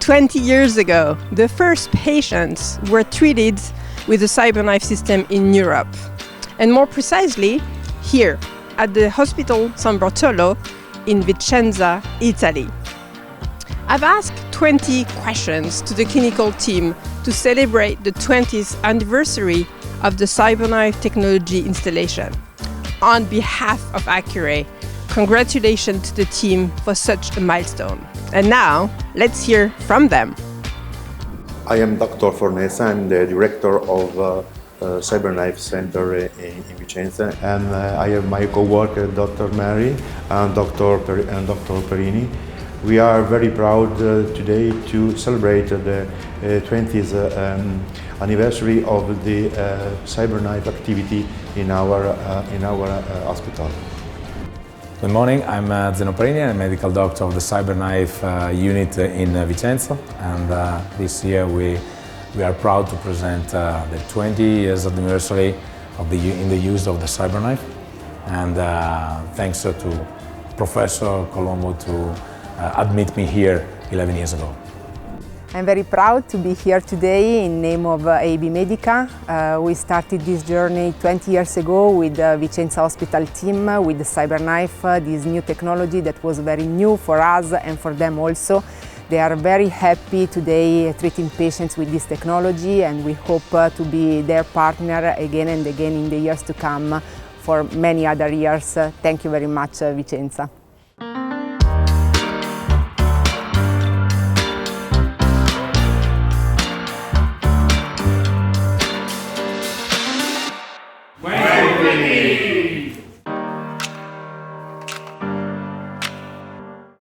20 years ago, the first patients were treated with the CyberKnife system in Europe, and more precisely, here at the Hospital San Bortolo in Vicenza, Italy. I've asked 20 questions to the clinical team to celebrate the 20th anniversary of the CyberKnife technology installation. On behalf of Accuray, congratulations to the team for such a milestone. And now, let's hear from them. I am Dr. Fornezza. I'm the director of CyberKnife Center in Vicenza. And I have my co-worker, Dr. Mary and Dr. Perini. We are very proud today to celebrate the 20th anniversary of the CyberKnife activity in our hospital. Good morning, I'm Zeno Perini, I'm a medical doctor of the CyberKnife unit in Vicenza, and this year we are proud to present the 20 years anniversary of in the use of the CyberKnife, and thanks to Professor Colombo to admit me here 11 years ago. I'm very proud to be here today in name of AB Medica. We started this journey 20 years ago with the Vicenza Hospital team with the CyberKnife, this new technology that was very new for us and for them also. They are very happy today treating patients with this technology, and we hope to be their partner again and again in the years to come for many other years. Thank you very much, Vicenza. Benvenuti!